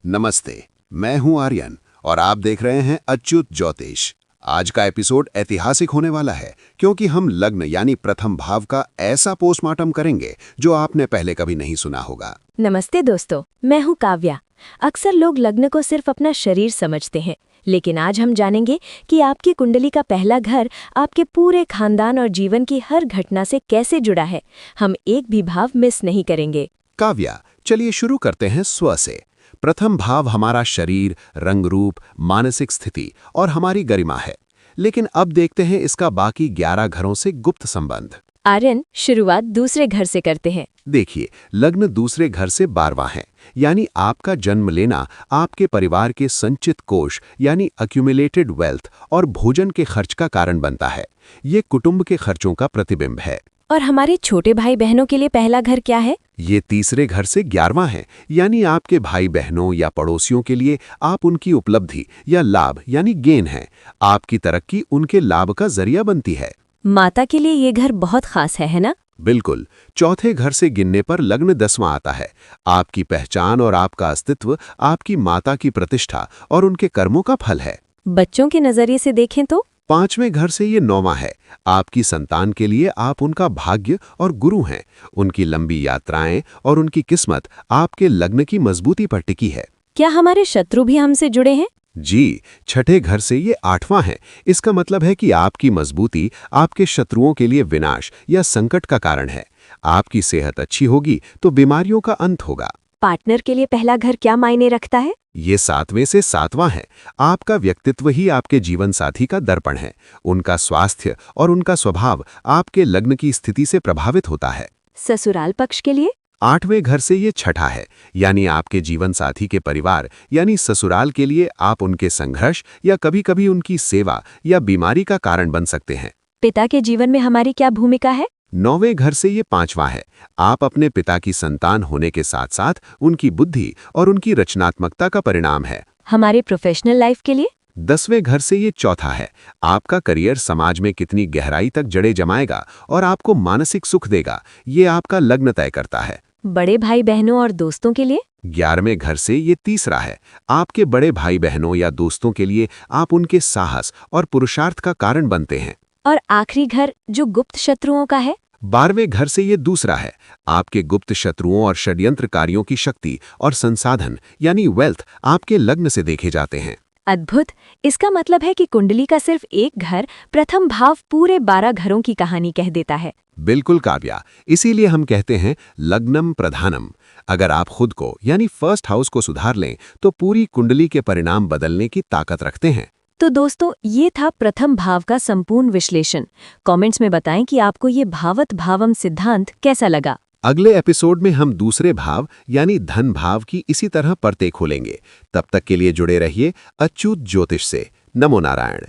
नमस्ते, मैं हूं आर्यन और आप देख रहे हैं अच्युत ज्योतिष। आज का एपिसोड ऐतिहासिक होने वाला है क्योंकि हम लग्न यानी प्रथम भाव का ऐसा पोस्टमार्टम करेंगे जो आपने पहले कभी नहीं सुना होगा। नमस्ते दोस्तों, मैं हूँ काव्या। अक्सर लोग लग्न को सिर्फ अपना शरीर समझते हैं, लेकिन आज हम जानेंगे कि आपकी कुंडली का पहला घर आपके पूरे खानदान और जीवन की हर घटना से कैसे जुड़ा है। हम एक भी भाव मिस नहीं करेंगे। काव्या, चलिए शुरू करते हैं स्व से। प्रथम भाव हमारा शरीर, रंग रूप, मानसिक स्थिति और हमारी गरिमा है। लेकिन अब देखते हैं इसका बाकी 11 घरों से गुप्त संबंध। आर्यन, शुरुआत दूसरे घर से करते हैं। देखिए, लग्न दूसरे घर से 12वां है, यानी आपका जन्म लेना आपके परिवार के संचित कोष यानी अक्यूमुलेटेड वेल्थ और भोजन के खर्च का कारण बनता है। ये कुटुंब के खर्चों का प्रतिबिंब है। और हमारे छोटे भाई बहनों के लिए पहला घर क्या है? ये तीसरे घर से 11वां है, यानी आपके भाई बहनों या पड़ोसियों के लिए आप उनकी उपलब्धि या लाभ यानी गेन है। आपकी तरक्की उनके लाभ का जरिया बनती है। माता के लिए ये घर बहुत खास है ना? बिल्कुल। चौथे घर से गिनने पर लग्न 10वां आता है। आपकी पहचान और आपका अस्तित्व आपकी माता की प्रतिष्ठा और उनके कर्मों का फल है। बच्चों के नजरिए से देखें तो 5वें घर से ये 9वां है। आपकी संतान के लिए आप उनका भाग्य और गुरु हैं। उनकी लंबी यात्राएं और उनकी किस्मत आपके लग्न की मजबूती पर टिकी है। क्या हमारे शत्रु भी हमसे जुड़े हैं? जी, छठे घर से ये 8वां है। इसका मतलब है कि आपकी मजबूती आपके शत्रुओं के लिए विनाश या संकट का कारण है। आपकी सेहत अच्छी होगी तो बीमारियों का अंत होगा। पार्टनर के लिए पहला घर क्या मायने रखता है? ये 7वें से 7वां है। आपका व्यक्तित्व ही आपके जीवन साथी का दर्पण है। उनका स्वास्थ्य और उनका स्वभाव आपके लग्न की स्थिति से प्रभावित होता है। ससुराल पक्ष के लिए 8वें घर से ये 6ठा है, यानी आपके जीवन साथी के परिवार यानी ससुराल के लिए आप उनके संघर्ष या कभी-कभी उनकी सेवा या बीमारी का कारण बन सकते हैं। पिता के जीवन में हमारी क्या भूमिका है? 9वें घर से ये 5वां है। आप अपने पिता की संतान होने के साथ साथ उनकी बुद्धि और उनकी रचनात्मकता का परिणाम है। हमारे प्रोफेशनल लाइफ के लिए 10वें घर से ये 4था है। आपका करियर समाज में कितनी गहराई तक जड़े जमाएगा और आपको मानसिक सुख देगा, ये आपका लग्न तय करता है। बड़े भाई बहनों और दोस्तों के लिए 11वें घर से ये 3रा है। आपके बड़े भाई बहनों या दोस्तों के लिए आप उनके साहस और पुरुषार्थ का कारण बनते हैं। और आखिरी घर जो गुप्त शत्रुओं का है 12वें घर से ये 2रा है। आपके गुप्त शत्रुओं और षड्यंत्रकारियों की शक्ति और संसाधन यानी वेल्थ आपके लग्न से देखे जाते हैं। अद्भुत। इसका मतलब है कि कुंडली का सिर्फ एक घर प्रथम भाव पूरे 12 घरों की कहानी कह देता है। बिल्कुल काव्या, इसीलिए हम कहते हैं लग्नम प्रधानम। अगर आप खुद को यानी फर्स्ट हाउस को सुधार लें तो पूरी कुंडली के परिणाम बदलने की ताकत रखते हैं। तो दोस्तों, ये था प्रथम भाव का संपूर्ण विश्लेषण। कमेंट्स में बताएं कि आपको ये भावत भावम सिद्धांत कैसा लगा। अगले एपिसोड में हम दूसरे भाव यानी धन भाव की इसी तरह परतें खोलेंगे। तब तक के लिए जुड़े रहिए अच्युत ज्योतिष से। नमो नारायण।